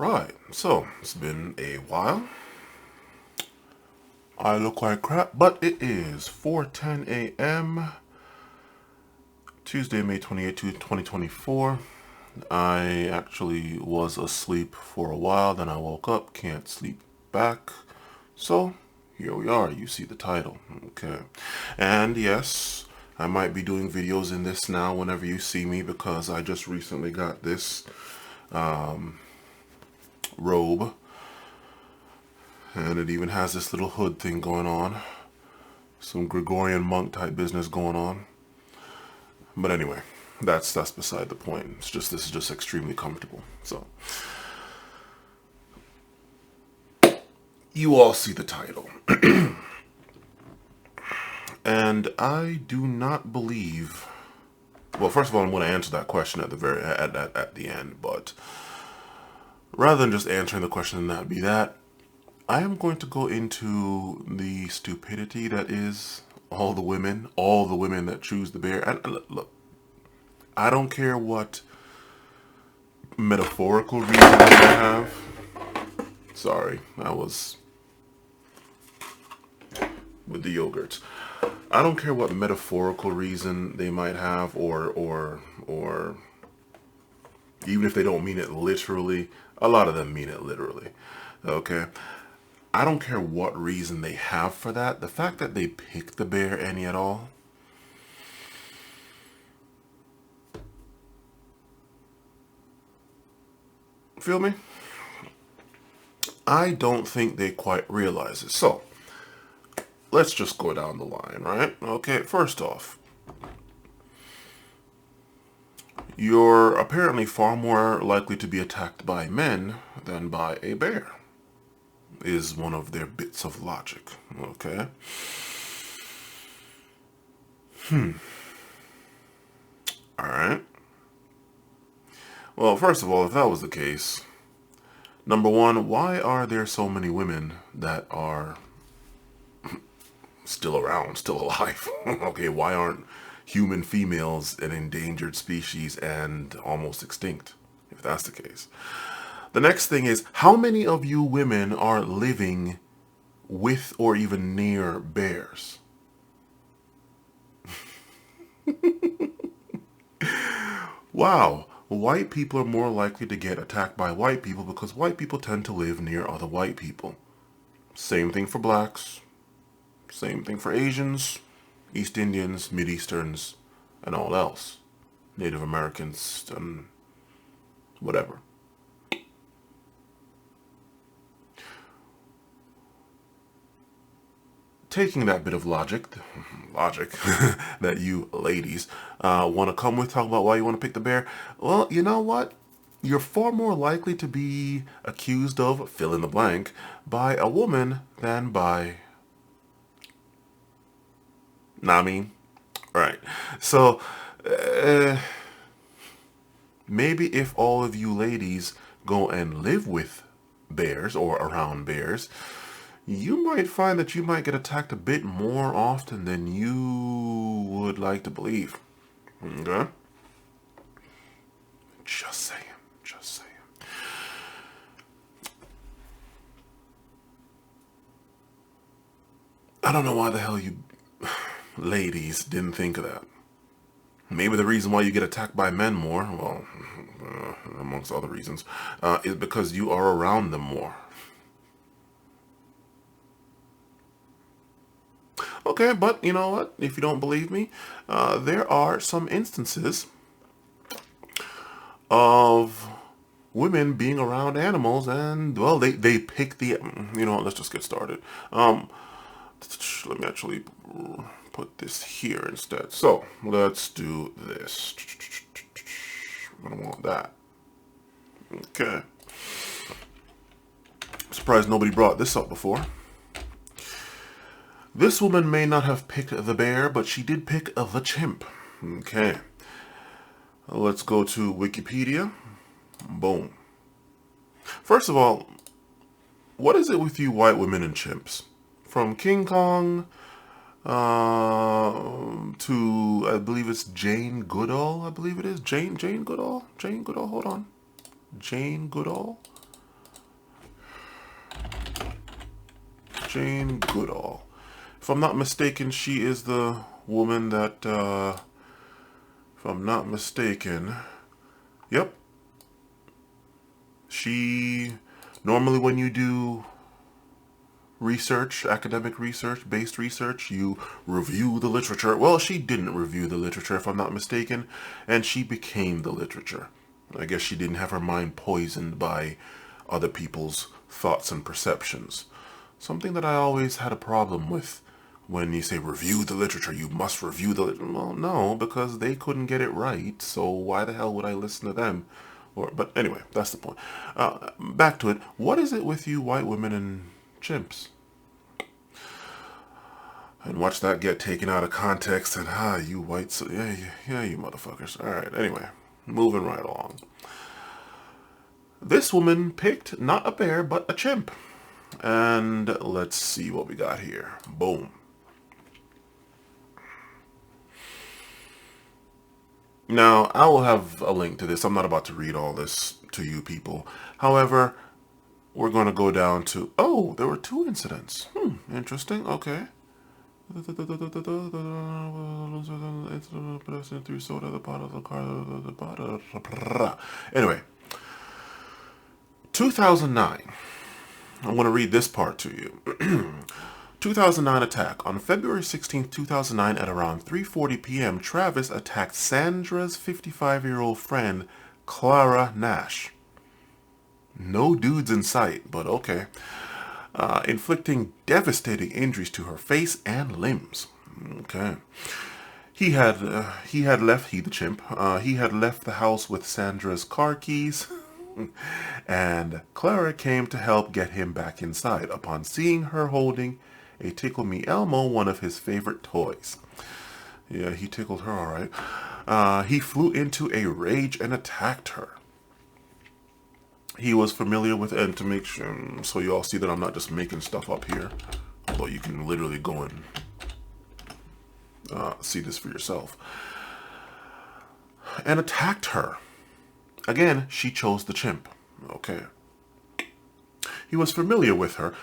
Right, so it's been a while. I look like crap, but it is 4:10 a.m. Tuesday, May 28th, 2024. I actually was asleep for a while, then I woke up, can't sleep back. So, here we are. You see the title. Okay. And yes, I might be doing videos in this now whenever you see me because I just recently got this robe. And it even has this little hood thing going on. Some Gregorian monk type business going on. But anyway, that's beside the point. It's just this is just extremely comfortable. So you all see the title. And I do not believe, well, first of all, I'm going to answer that question at the end, but rather than just answering the question and that be that, I am going to go into the stupidity that is all the women that choose the bear. And look, I don't care what metaphorical reason they have. Sorry, I was with the yogurts. I don't care what metaphorical reason they might have, or even if they don't mean it literally. A lot of them mean it literally. Okay, I don't care what reason they have for that. The fact that they pick the bear any at all, feel me? I don't think they quite realize it. So, let's just go down the line, right? Okay, first off, you're apparently far more likely to be attacked by men than by a bear, is one of their bits of logic, okay? Alright. Well, first of all, if that was the case, number one, why are there so many women that are still around, still alive? Okay, why aren't human females an endangered species and almost extinct, if that's the case? The next thing is, how many of you women are living with or even near bears? Wow, white people are more likely to get attacked by white people because white people tend to live near other white people. Same thing for blacks, same thing for Asians, East Indians, Mid-Easterns, and all else. Native Americans, and whatever. Taking that bit of logic that you ladies want to come with, talk about why you want to pick the bear. Well, you know what? You're far more likely to be accused of fill in the blank by a woman than by. Nah, I mean, right. So maybe if all of you ladies go and live with bears or around bears, you might find that you might get attacked a bit more often than you would like to believe. Okay? Just saying. Just saying. I don't know why the hell you ladies didn't think of that. Maybe the reason why you get attacked by men more, well, amongst other reasons, is because you are around them more. Okay, but you know what? If you don't believe me, there are some instances of women being around animals and, well, they pick the, you know what, let's just get started. Let me actually put this here instead. So, let's do this. I don't want that. Okay. I'm surprised nobody brought this up before. This woman may not have picked the bear, but she did pick the chimp. Okay. Let's go to Wikipedia. Boom. First of all, what is it with you white women and chimps? From King Kong to, I believe it's Jane Goodall. I believe it is Jane Goodall. Hold on, Jane Goodall. Jane Goodall. If I'm not mistaken, she is the woman that, if I'm not mistaken, yep. She, normally when you do research, academic research, based research, you review the literature. Well, she didn't review the literature, if I'm not mistaken, and she became the literature. I guess she didn't have her mind poisoned by other people's thoughts and perceptions. Something that I always had a problem with when you say review the literature, you must review the literature. Well, no, because they couldn't get it right, so why the hell would I listen to them? But anyway, that's the point. Back to it. What is it with you white women and chimps? And watch that get taken out of context and, you whites, yeah, you motherfuckers. Alright, anyway, moving right along. This woman picked not a bear, but a chimp. And let's see what we got here. Boom. Now, I will have a link to this. I'm not about to read all this to you people. However, we're going to go down to, oh, there were 2 incidents. Interesting. Okay. Anyway, 2009. I'm going to read this part to you. 2009 attack. On February 16, 2009 at around 3:40 p.m., Travis attacked Sandra's 55-year-old friend, Clara Nash. No dudes in sight, but okay. Inflicting devastating injuries to her face and limbs. Okay. He the chimp, he had left the house with Sandra's car keys, and Clara came to help get him back inside upon seeing her holding a Tickle Me Elmo, one of his favorite toys. Yeah, he tickled her all right. He flew into a rage and attacked her. He was familiar with, and to make sure, so you all see that I'm not just making stuff up here, although you can literally go and see this for yourself, and attacked her. Again, she chose the chimp. Okay. He was familiar with her.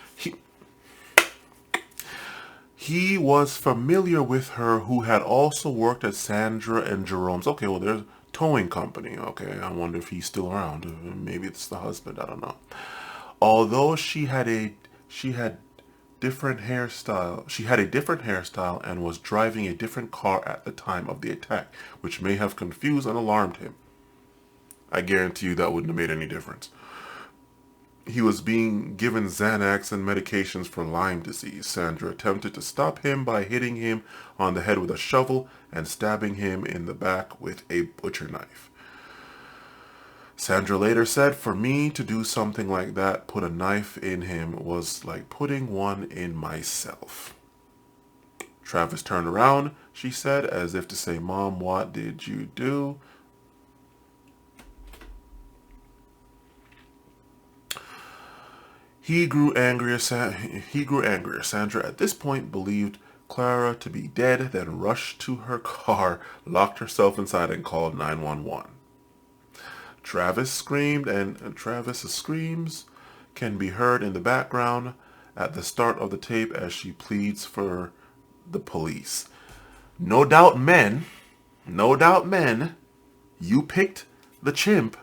He was familiar with her, who had also worked at Sandra and Jerome's. Okay, well, there's towing company. Okay, I wonder if he's still around. Maybe it's the husband. I don't know. Although she had different hairstyle. She had a different hairstyle and was driving a different car at the time of the attack, which may have confused and alarmed him. I guarantee you that wouldn't have made any difference. He was being given Xanax and medications for Lyme disease. Sandra attempted to stop him by hitting him on the head with a shovel and stabbing him in the back with a butcher knife. Sandra later said, "For me to do something like that, put a knife in him, was like putting one in myself." Travis turned around, she said, as if to say, "Mom, what did you do?" He grew angrier. Sandra at this point believed Clara to be dead, then rushed to her car, locked herself inside, and called 911. Travis screamed, and Travis's screams can be heard in the background at the start of the tape as she pleads for the police. No doubt men, you picked the chimp.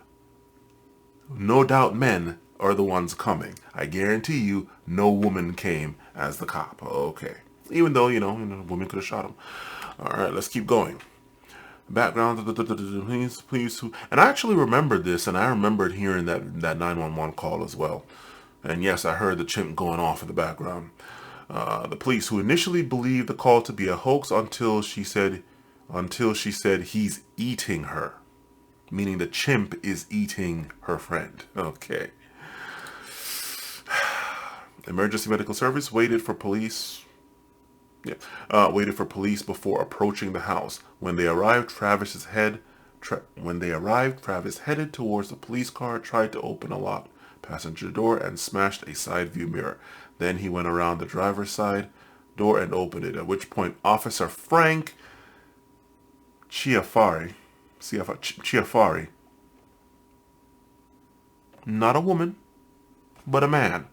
No doubt men are the ones coming. I guarantee you no woman came as the cop. Okay. Even though, a woman could have shot him. All right, let's keep going. Background, please. And I actually remembered this, and I remembered hearing that 911 call as well. And yes, I heard the chimp going off in the background. The police, who initially believed the call to be a hoax until she said he's eating her. Meaning the chimp is eating her friend. Okay. Emergency medical service waited for police before approaching the house. When they arrived, Travis headed towards the police car, tried to open a locked passenger door, and smashed a side view mirror. Then he went around the driver's side door and opened it, at which point Officer Frank Chiafari, not a woman, but a man,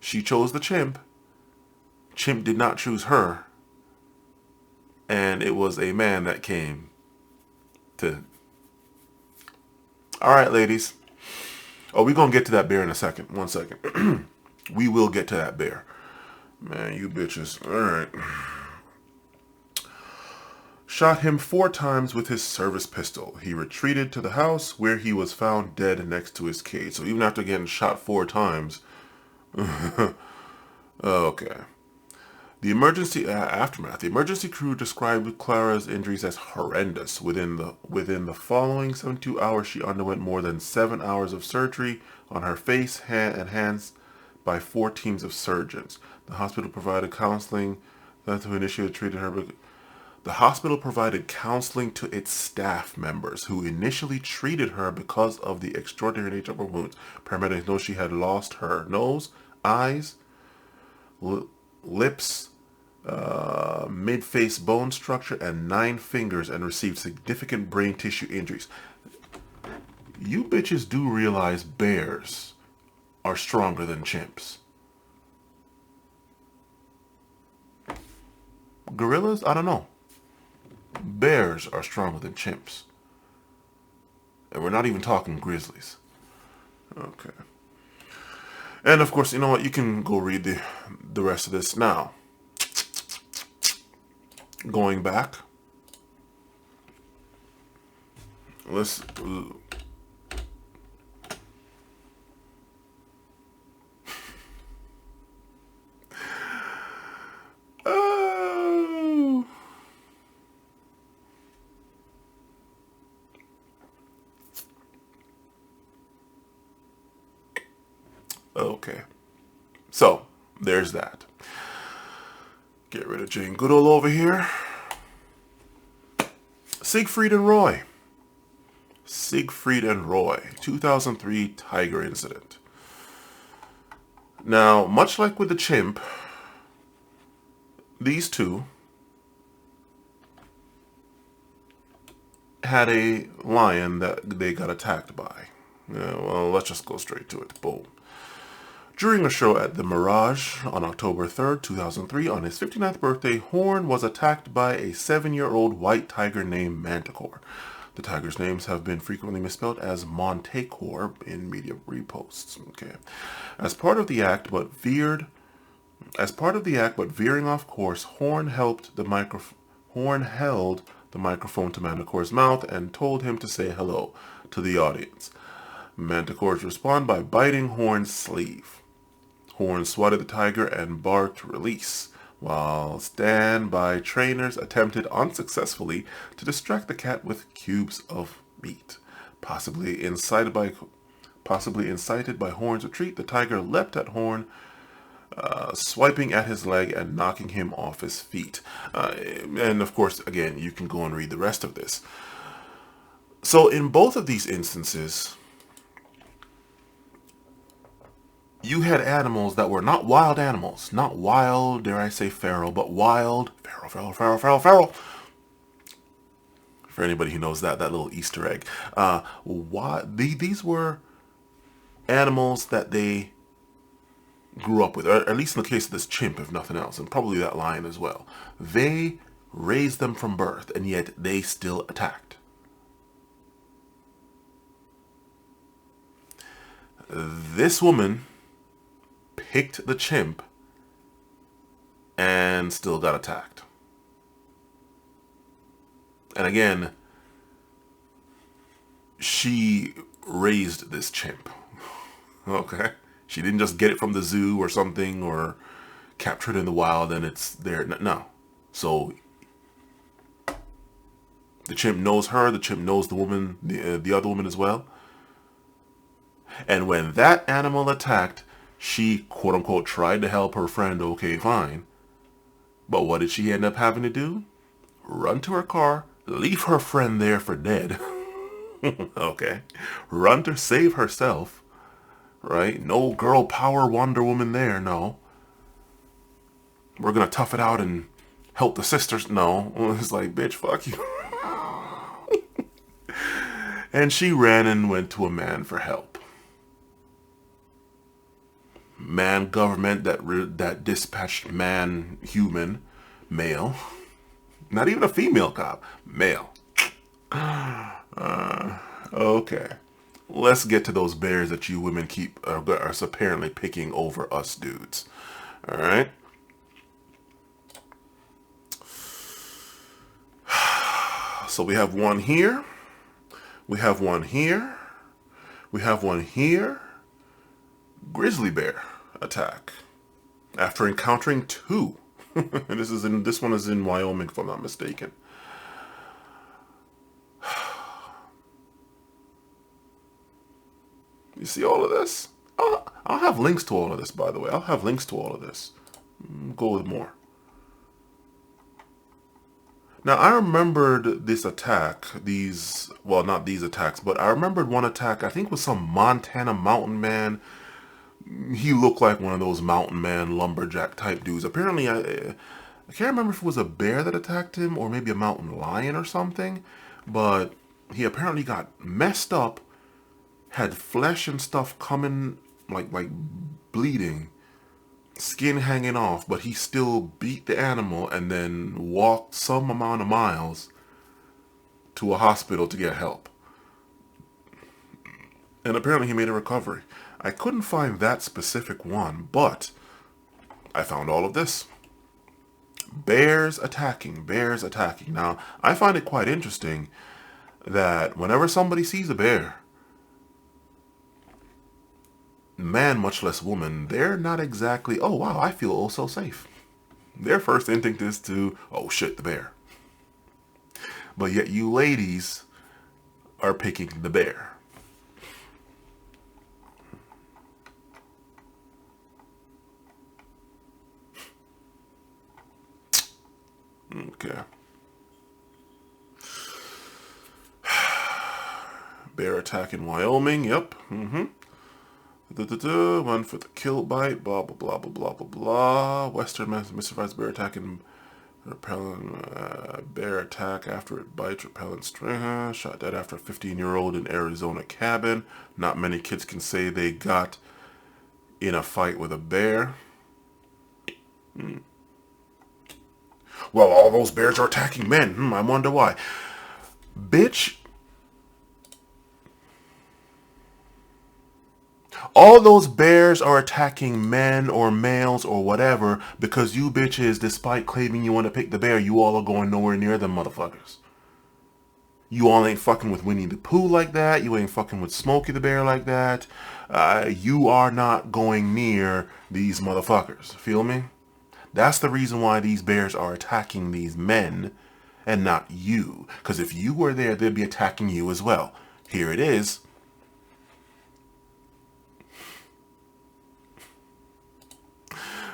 She chose the chimp. Chimp did not choose her. And it was a man that came to... All right, ladies. Oh, we're going to get to that bear in a second. 1 second. We will get to that bear. Man, you bitches. All right. Shot him 4 times with his service pistol. He retreated to the house where he was found dead next to his cage. So even after getting shot 4 times... Okay. The emergency aftermath. The emergency crew described Clara's injuries as horrendous. Within the following 72 hours, she underwent more than 7 hours of surgery on her face, and hands by 4 teams of surgeons. The hospital provided counseling to initially treated her. The hospital provided counseling to its staff members who initially treated her because of the extraordinary nature of her wounds. Paramedics know she had lost her nose, eyes, lips, mid-face bone structure, and 9 fingers, and received significant brain tissue injuries. You bitches do realize bears are stronger than chimps. Gorillas? I don't know. Bears are stronger than chimps. And we're not even talking grizzlies. Okay. And of course, you know what? You can go read the rest of this now. Going back. Let's... Oh. Okay. So, there's that. Get rid of Jane Goodall over here. Siegfried and Roy. Siegfried and Roy, 2003 tiger incident. Now, much like with the chimp, these two had a lion that they got attacked by. Well, let's just go straight to it. Boom. During a show at the Mirage on October 3rd, 2003, on his 59th birthday, Horn was attacked by a 7-year-old white tiger named Manticore. The tiger's names have been frequently misspelled as Montecore in media reposts. Okay. As part of the act, but veering off course, Horn held the microphone to Manticore's mouth and told him to say hello to the audience. Manticore's respond by biting Horn's sleeve. Horn swatted the tiger and barked release, while standby trainers attempted unsuccessfully to distract the cat with cubes of meat. Possibly incited by Horn's retreat, the tiger leapt at Horn, swiping at his leg and knocking him off his feet. And of course, again, you can go and read the rest of this. So in both of these instances, you had animals that were not wild animals. Not wild, dare I say feral, but wild. Feral. For anybody who knows that little Easter egg. These were animals that they grew up with, or at least in the case of this chimp, if nothing else, and probably that lion as well. They raised them from birth, and yet they still attacked. This woman picked the chimp and still got attacked. And again, she raised this chimp. Okay? She didn't just get it from the zoo or something, or capture it in the wild and it's there. No. So the chimp knows her, the chimp knows the woman, the other woman as well. And when that animal attacked, she, quote unquote, tried to help her friend. Okay, fine. But what did she end up having to do? Run to her car, leave her friend there for dead. Okay. Run to save herself. Right? No girl power Wonder Woman there, no. We're gonna tough it out and help the sisters. No. It's like, bitch, fuck you. And she ran and went to a man for help. man government that dispatched man human male, not even a female cop, male. Okay, let's get to those bears that you women keep are apparently picking over us dudes. All right. So we have one here. We have one here. We have one here. Grizzly bear attack after encountering two. And this one is in Wyoming, if I'm not mistaken. You see all of this? I'll have links to all of this, by the way. I'll have links to all of this. Go with more. Now, I remembered this attack, well, not these attacks, but I remembered one attack, I think it was some Montana mountain man. He looked like one of those mountain man lumberjack type dudes. Apparently, I can't remember if it was a bear that attacked him or maybe a mountain lion or something, but he apparently got messed up, had flesh and stuff coming, like bleeding, skin hanging off, but he still beat the animal and then walked some amount of miles to a hospital to get help. And apparently he made a recovery. I couldn't find that specific one, but I found all of this. Bears attacking, bears attacking. Now, I find it quite interesting that whenever somebody sees a bear, man, much less woman, they're not exactly, oh wow, I feel oh so safe. Their first instinct is to, oh shit, the bear. But yet you ladies are picking the bear. Okay. Bear attack in Wyoming, yep. One for the kill bite, blah, blah, blah, blah, blah, blah, blah. Western mystifies bear attack in repellent, bear attack after it bites, repellent string, shot dead after a 15-year-old in Arizona cabin. Not many kids can say they got in a fight with a bear. Well, all those bears are attacking men. I wonder why. Bitch. All those bears are attacking men or males or whatever because you bitches, despite claiming you want to pick the bear, you all are going nowhere near them motherfuckers. You all ain't fucking with Winnie the Pooh like that. You ain't fucking with Smokey the Bear like that. You are not going near these motherfuckers. Feel me? That's the reason why these bears are attacking these men and not you. Because if you were there, they'd be attacking you as well. Here it is.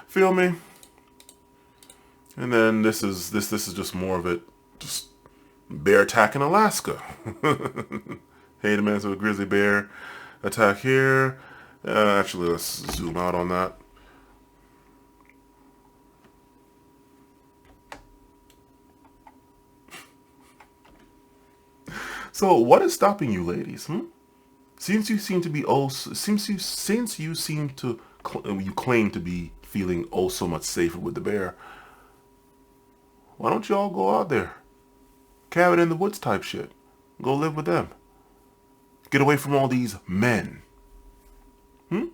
Feel me? And then this is just more of it. Just bear attack in Alaska. Hey, the man, so a grizzly bear attack here. Actually, let's zoom out on that. So, what is stopping you, ladies? Since you seem to be you claim to be feeling oh so much safer with the bear, why don't you all go out there, cabin in the woods type shit, go live with them, get away from all these men? Let's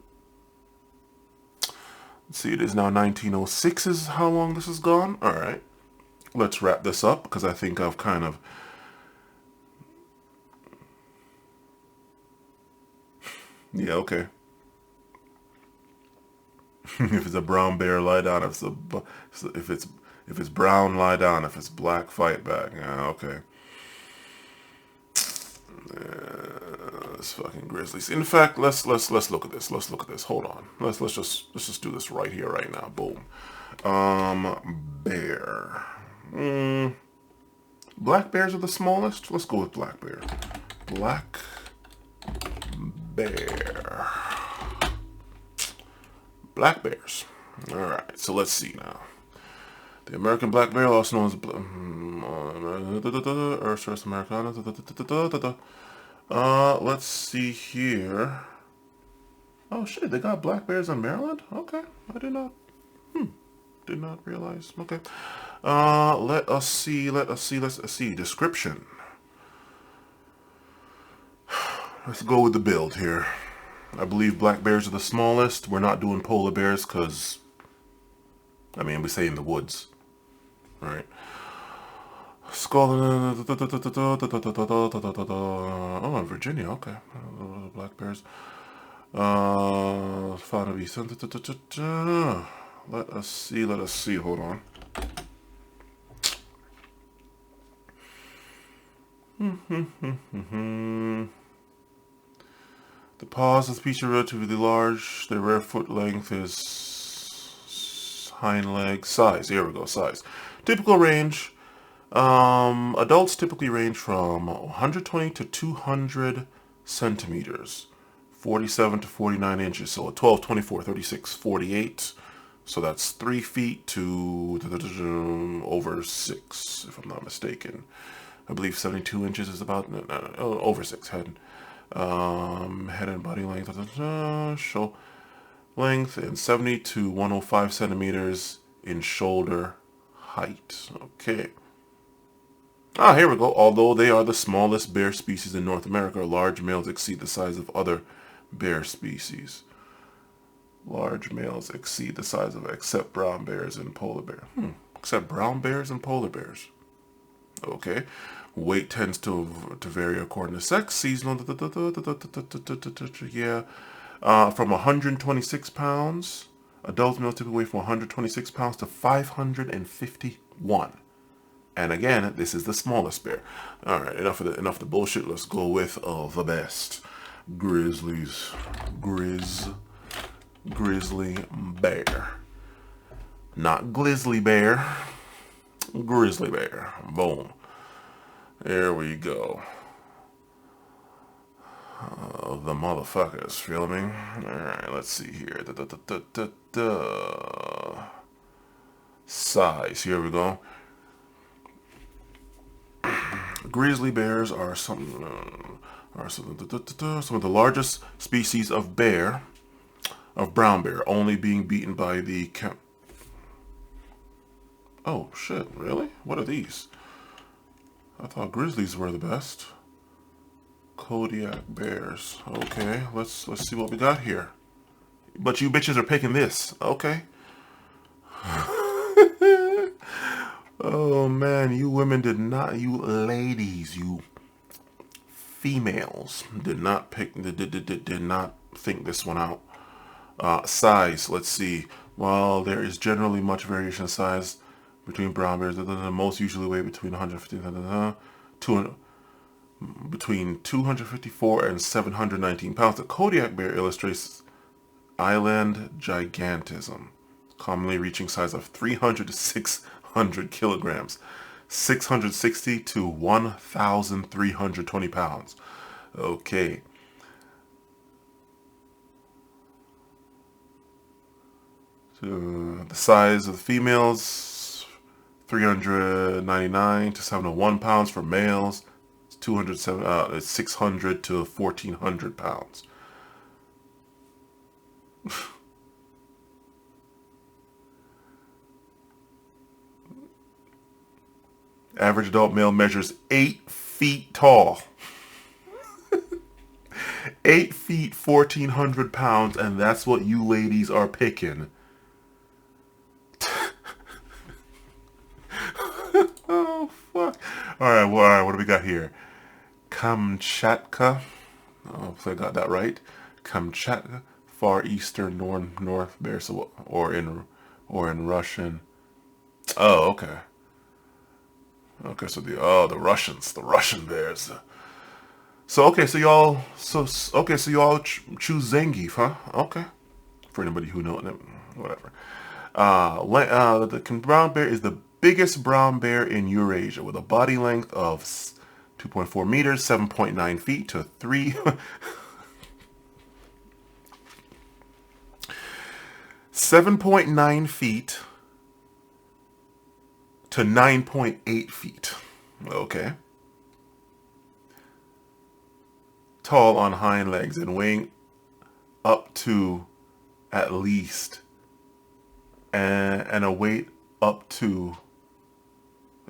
see, it is now 1906 is how long this has gone. All right, let's wrap this up because I think I've kind of. Yeah, okay. If it's a brown bear, lie down. If it's brown, lie down. If it's black, fight back. Yeah, okay. This fucking grizzlies. In fact, let's look at this. Let's look at this. Hold on. Let's just do this right here, right now. Boom. Bear. Black bears are the smallest. Let's go with black bear. Black bear. Black bears. Alright, so let's see now. The American black bear, also known as Ursus americana. Let's see here. Oh shit, they got black bears in Maryland? Okay, I did not. Did not realize. Okay. Let us see. Let's see. Description. Let's go with the build here. I believe black bears are the smallest. We're not doing polar bears because, I mean, we say in the woods. All right. Skull. Oh, in Virginia. Okay. Black bears. Found to be. Let us see. Let us see. Hold on. The paws of the species are relatively large. Their rear foot length is hind leg size. Here we go. Size. Typical range. Adults typically range from 120 to 200 centimeters. 47 to 49 inches. So 12, 24, 36, 48. So that's 3 feet to over 6, if I'm not mistaken. I believe 72 inches is about over 6 head. Head and body length, show length, and 70 to 105 centimeters in shoulder height. Okay. Here we go. Although they are the smallest bear species in North America, large males exceed the size of other bear species. Large males exceed the size of except brown bears and polar bears. Except brown bears and polar bears. Okay. Weight tends to vary according to sex. Seasonal, yeah. From 126 pounds. Adult males typically weigh from 126 pounds to 551. And again, this is the smallest bear. All right, enough of the bullshit. Let's go with the best. Grizzlies. Grizzly bear. Not grizzly bear. Grizzly bear. Boom. There we go. The motherfuckers, feel me? Alright, let's see here. Size, here we go. Grizzly bears are some of the largest species of brown bear, only being beaten by the Oh shit, really? What are these? I thought grizzlies were the best. Kodiak bears. Okay, let's see what we got here. But you bitches are picking this. Okay. Oh man, you women did not, you ladies, you females did not think this one out. Size, let's see. While there is generally much variation in size between brown bears, most usually weigh between 150 between 254 and 719 pounds. The Kodiak bear illustrates island gigantism, commonly reaching size of 300 to 600 kilograms, 660 to 1,320 pounds. Okay. So the size of the females, 399 to 701 pounds for males. 600 to 1,400 pounds. Average adult male measures 8 feet tall. 8 feet, 1,400 pounds, and that's what you ladies are picking. Oh, fuck. All right, what do we got here? Kamchatka. Oh, if I got that right. Kamchatka, Far Eastern North Bear, so, or in Russian. Oh, okay. Okay, so the Russian bears. So y'all choose Zangief, huh? Okay. For anybody who knows it, whatever. The brown bear is the biggest brown bear in Eurasia with a body length of 2.4 meters, 7.9 feet to 7.9 feet to 9.8 feet. Okay. Tall on hind legs and weighing up to at least, and a weight up to,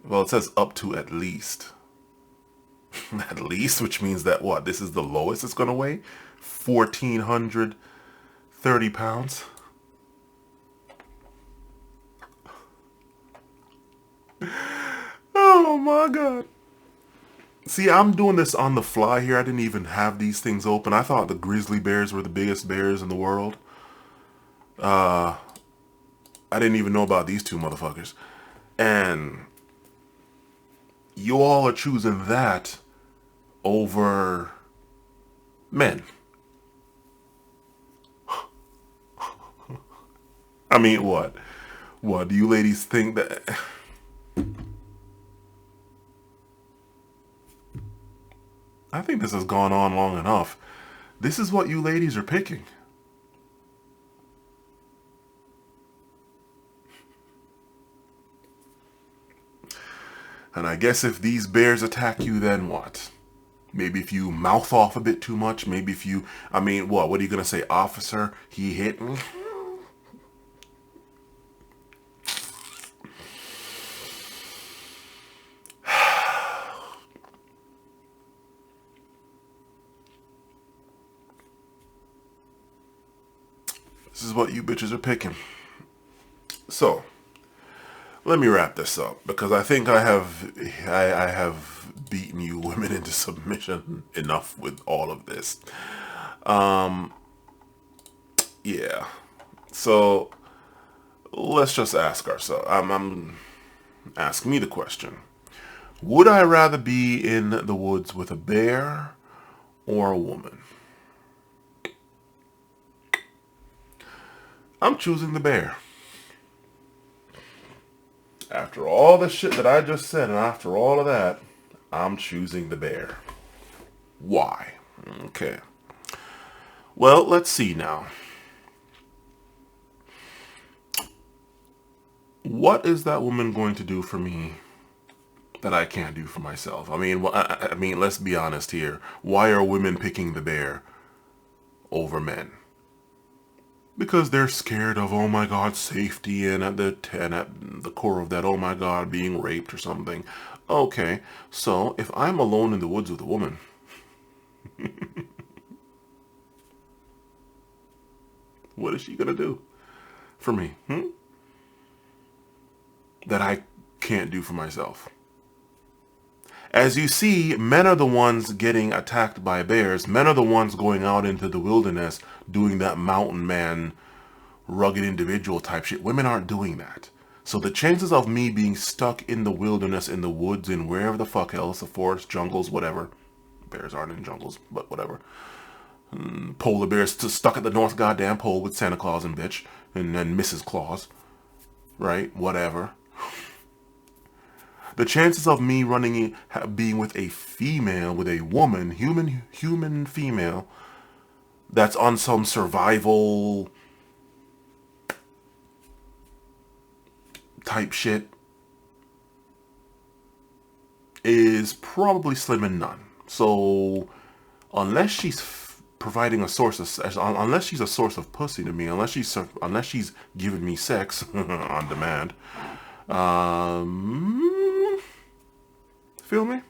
well, it says up to at least. At least, which means that what? This is the lowest it's going to weigh? 1,430 pounds? Oh my God. See, I'm doing this on the fly here. I didn't even have these things open. I thought the grizzly bears were the biggest bears in the world. I didn't even know about these two motherfuckers. And you all are choosing that over men. I mean, what? What, do you ladies think that... I think this has gone on long enough. This is what you ladies are picking. And I guess if these bears attack you, then what? Maybe if you mouth off a bit too much. Maybe if you... I mean, what? What are you going to say? Officer, he hit me? This is what you bitches are picking. So, let me wrap this up, because I think I have beaten you women into submission enough with all of this. Yeah. So, let's just ask ourselves. I'm ask me the question. Would I rather be in the woods with a bear or a woman? I'm choosing the bear. After all the shit that I just said, and after all of that, I'm choosing the bear. Why? Okay. Well, let's see now. What is that woman going to do for me that I can't do for myself? I mean, let's be honest here. Why are women picking the bear over men? Because they're scared of, oh my God, safety, and at the core of that, oh my God, being raped or something. Okay, so if I'm alone in the woods with a woman, what is she gonna do for me? That I can't do for myself. As you see, men are the ones getting attacked by bears. Men are the ones going out into the wilderness doing that mountain man, rugged individual type shit. Women aren't doing that. So the chances of me being stuck in the wilderness, in the woods, in wherever the fuck else, the forest, jungles, whatever. Bears aren't in jungles, but whatever. Polar bears stuck at the North Goddamn Pole with Santa Claus and bitch. And then Mrs. Claus. Right? Whatever. The chances of me being with a female, with a woman, human female, that's on some survival type shit, is probably slim and none. So, unless she's providing a source of, unless she's a source of pussy to me, unless she's giving me sex on demand, feel me?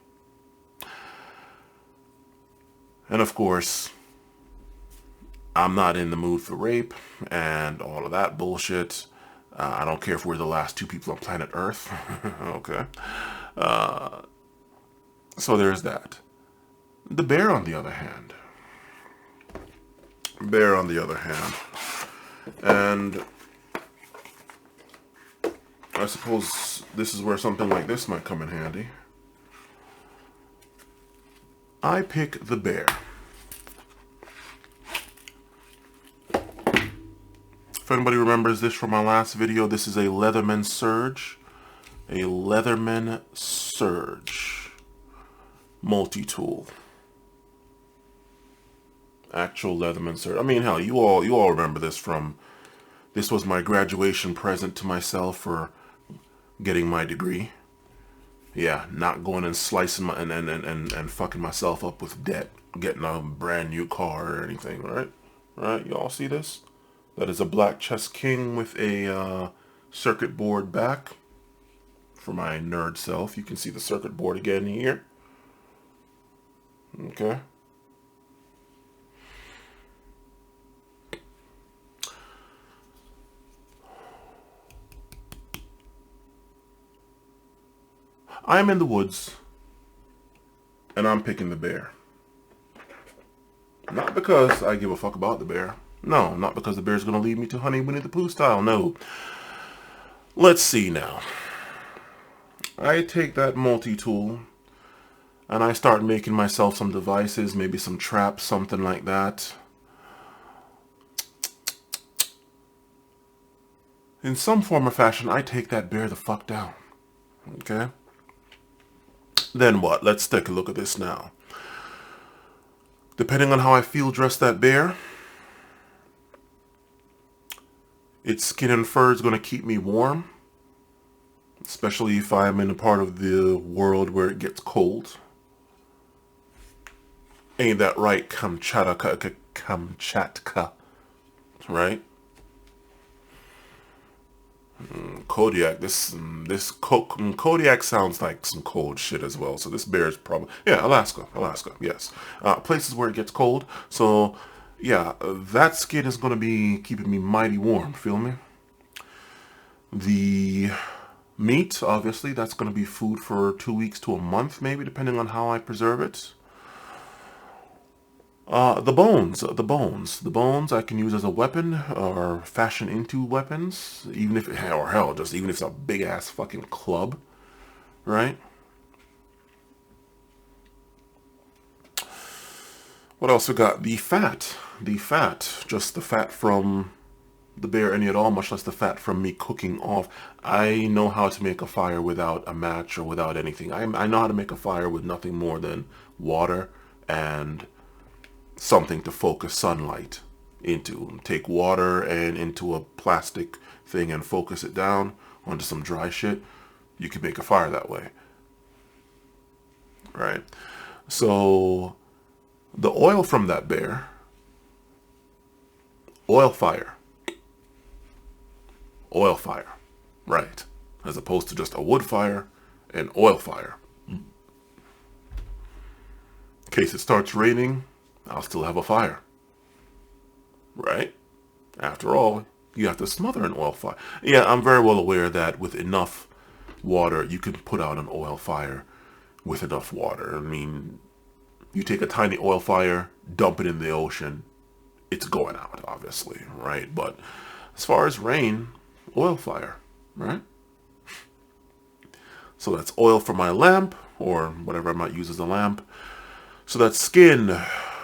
And of course, I'm not in the mood for rape and all of that bullshit. I don't care if we're the last two people on planet Earth. Okay. So there's that. The bear, on the other hand. And I suppose this is where something like this might come in handy. I pick the bear. If anybody remembers this from my last video, this is a Leatherman Surge. A Leatherman Surge multi-tool. Actual Leatherman Surge. I mean, hell, you all remember this from... This was my graduation present to myself for getting my degree. Yeah, not going and slicing and fucking myself up with debt, getting a brand new car or anything, right? Right, you all see this? That is a black chess king with a circuit board back. For my nerd self, you can see the circuit board again here. Okay. I'm in the woods, and I'm picking the bear. Not because I give a fuck about the bear. No, not because the bear's gonna lead me to Honey Winnie the Pooh style. No. Let's see now. I take that multi-tool, and I start making myself some devices, maybe some traps, something like that. In some form or fashion, I take that bear the fuck down. Okay? Then what? Let's take a look at this now. Depending on how I feel dress that bear, its skin and fur is going to keep me warm. Especially if I'm in a part of the world where it gets cold. Ain't that right, Kamchatka? Right? Kodiak. Kodiak sounds like some cold shit as well. So this bear is probably Alaska. Yes, places where it gets cold. So yeah, that skin is going to be keeping me mighty warm. Feel me? The meat, obviously, that's going to be food for 2 weeks to a month, maybe, depending on how I preserve it. The bones I can use as a weapon or fashion into weapons, even if, or hell, just even if it's a big ass fucking club, right? What else we got? The fat, just the fat from the bear any at all, much less the fat from me cooking off. I know how to make a fire without a match or without anything. I know how to make a fire with nothing more than water and something to focus sunlight into. Take water and into a plastic thing and focus it down onto some dry shit. You can make a fire that way. Right? So the oil from that bear, oil fire, right? As opposed to just a wood fire, an oil fire. In case it starts raining, I'll still have a fire. Right? After all, you have to smother an oil fire. Yeah, I'm very well aware that with enough water, you can put out an oil fire with enough water. I mean, you take a tiny oil fire, dump it in the ocean, it's going out, obviously, right? But as far as rain, oil fire, right? So that's oil for my lamp, or whatever I might use as a lamp. So that's skin,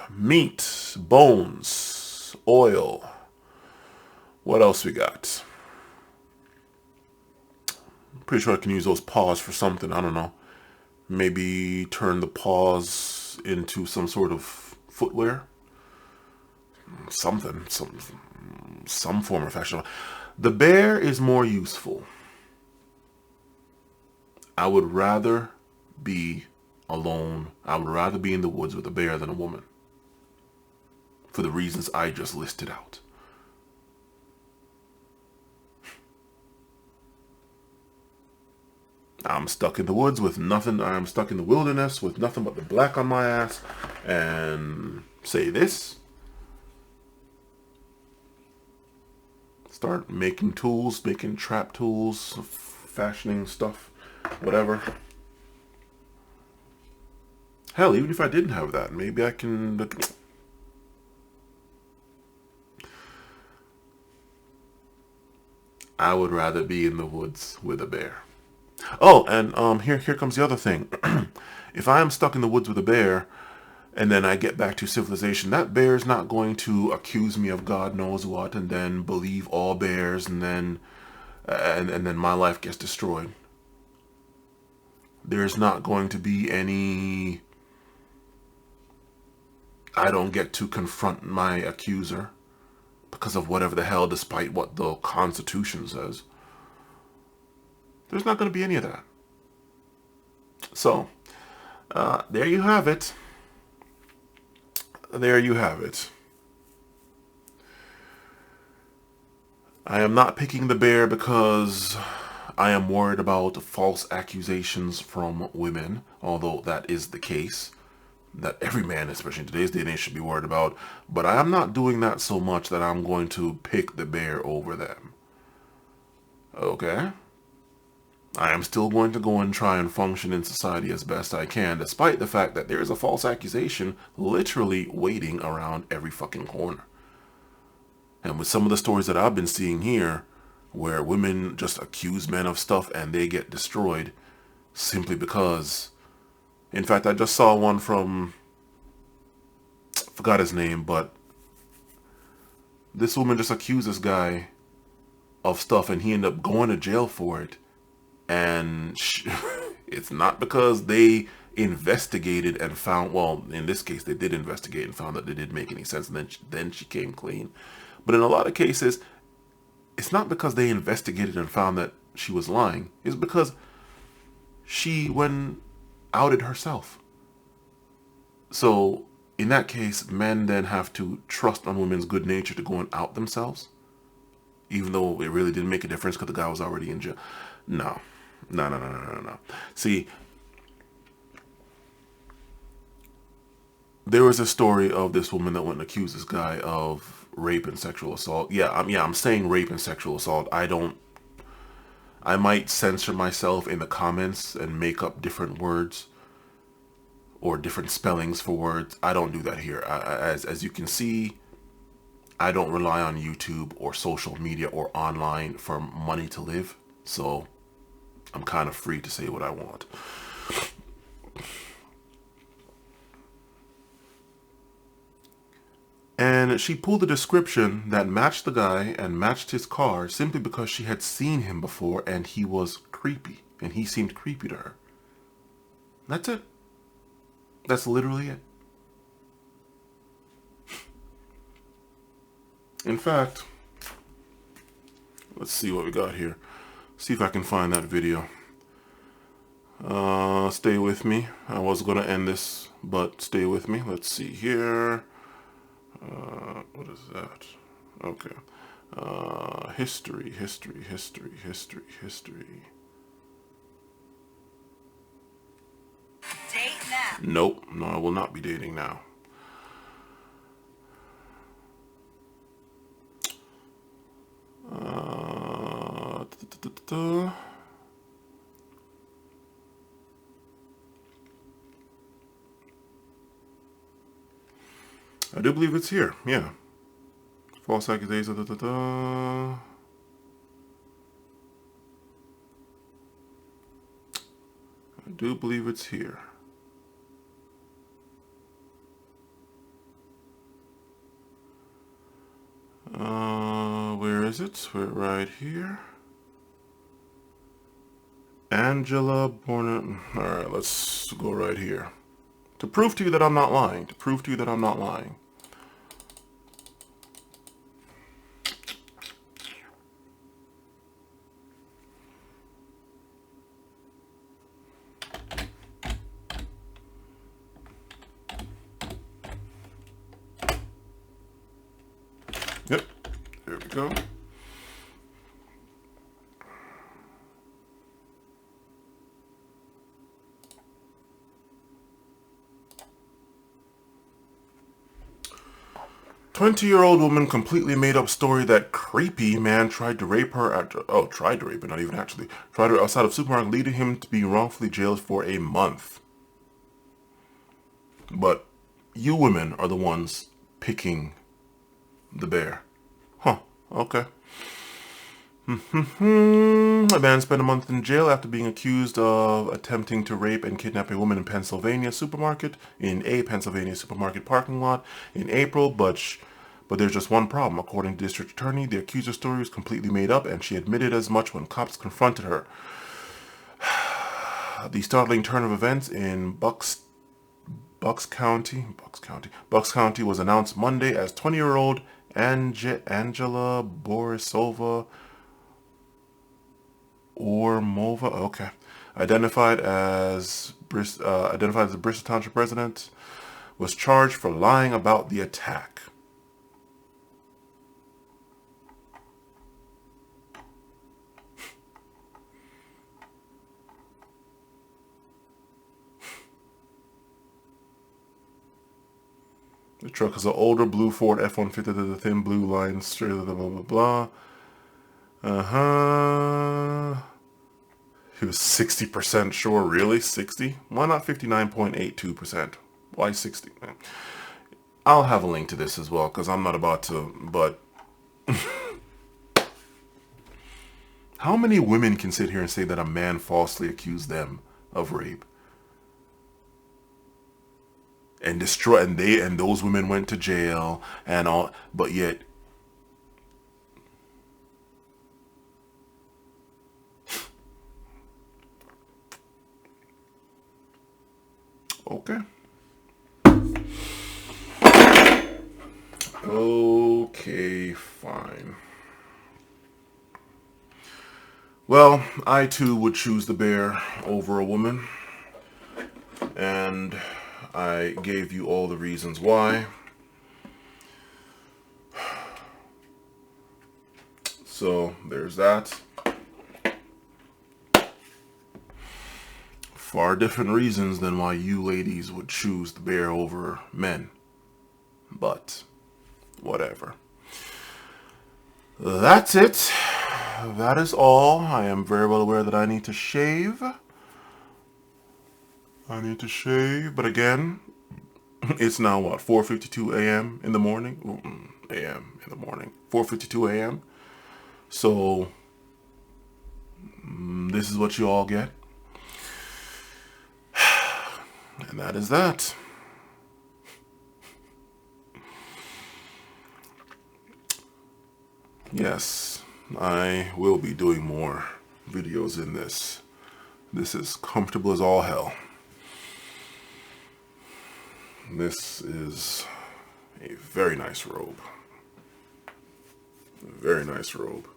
meat, bones, oil. What else we got? Pretty sure I can use those paws for something. I don't know. Maybe turn the paws into some sort of footwear. Something. Some form of fashion. The bear is more useful. I would rather be alone. I would rather be in the woods with a bear than a woman. For the reasons I just listed out. I'm stuck in the woods with nothing. I'm stuck in the wilderness with nothing but the black on my ass. And say this. Start making tools, making trap tools, fashioning stuff, whatever. Hell, even if I didn't have that, maybe I can... I would rather be in the woods with a bear. Oh, and here comes the other thing. If I am stuck in the woods with a bear, and then I get back to civilization, that bear is not going to accuse me of God knows what, and then believe all bears, and then my life gets destroyed. There's not going to be any... I don't get to confront my accuser because of whatever the hell, despite what the Constitution says. There's not going to be any of that. So, there you have it. There you have it. I am not picking the bear because I am worried about false accusations from women, although that is the case that every man, especially in today's day and age, should be worried about. But I am not doing that so much that I'm going to pick the bear over them. Okay? I am still going to go and try and function in society as best I can, despite the fact that there is a false accusation literally waiting around every fucking corner. And with some of the stories that I've been seeing here, where women just accuse men of stuff and they get destroyed simply because... In fact, I just saw one from... I forgot his name, but this woman just accused this guy of stuff and he ended up going to jail for it. And it's not because they investigated and found, well, in this case, they did investigate and found that it didn't make any sense, and then she came clean. But in a lot of cases, it's not because they investigated and found that she was lying. It's because she went outed herself. So in that case, men then have to trust on women's good nature to go and out themselves, even though it really didn't make a difference because the guy was already in jail. No. No. See, there was a story of this woman that went and accused this guy of rape and sexual assault. I'm saying rape and sexual assault. I might censor myself in the comments and make up different words or different spellings for words. I don't do that here. As you can see, I don't rely on YouTube or social media or online for money to live. So I'm kind of free to say what I want. And she pulled a description that matched the guy and matched his car simply because she had seen him before and he was creepy. And he seemed creepy to her. That's it. That's literally it. In fact, let's see what we got here. See if I can find that video. Stay with me. I was going to end this, but stay with me. Let's see here. What is that? Okay. History. Date now. Nope. No, I will not be dating now. I do believe it's here. Yeah. False accusations. I do believe it's here. Where is it? We're right here. Angela Born. Alright, let's go right here. To prove to you that I'm not lying. Yep, there we go. "20-year-old woman completely made up story that creepy man tried to rape her after, tried to rape her, not even actually, tried her outside of supermarket, leading him to be wrongfully jailed for a month." But you women are the ones picking the bear. Huh, okay. A man spent a month in jail after being accused of attempting to rape and kidnap a woman in a Pennsylvania supermarket parking lot in April, but there's just one problem. According to the district attorney, the accuser's story was completely made up, and she admitted as much when cops confronted her. The startling turn of events in Bucks County was announced Monday as 20-year-old Angela Borisova Ormova, okay, identified as the Bristol Township resident, was charged for lying about the attack. The truck is an older blue Ford F-150 with a thin blue line straight, blah, blah, blah, blah. Uh-huh. He was 60% sure. Really? 60? Why not 59.82%? Why 60? I'll have a link to this as well, because I'm not about to, but... How many women can sit here and say that a man falsely accused them of rape? And destroy, and those women went to jail and all, but yet... Okay. Okay, fine. Well, I too would choose the bear over a woman. And I gave you all the reasons why. So, there's that. Far different reasons than why you ladies would choose the bear over men. But, whatever. That's it. That is all. I am very well aware that I need to shave. But again, it's now what, 4:52 a.m. in the morning? A.m. in the morning. 4:52 a.m. So, this is what you all get. And that is that. Yes, I will be doing more videos in this. This is comfortable as all hell. This is a very nice robe. A very nice robe.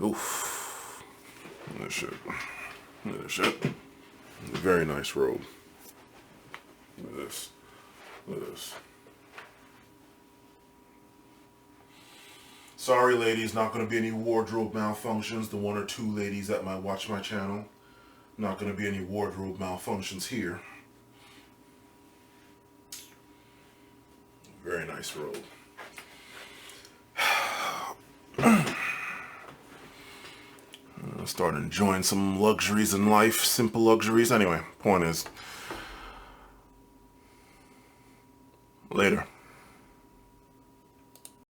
Oof. Look at shit. Look at shit. A very nice robe. Look at this. Look at this. Sorry, ladies, not going to be any wardrobe malfunctions. The one or two ladies that might watch my channel. Not going to be any wardrobe malfunctions here. Very nice robe. Start enjoying some luxuries in life. Simple luxuries. Anyway, point is, later.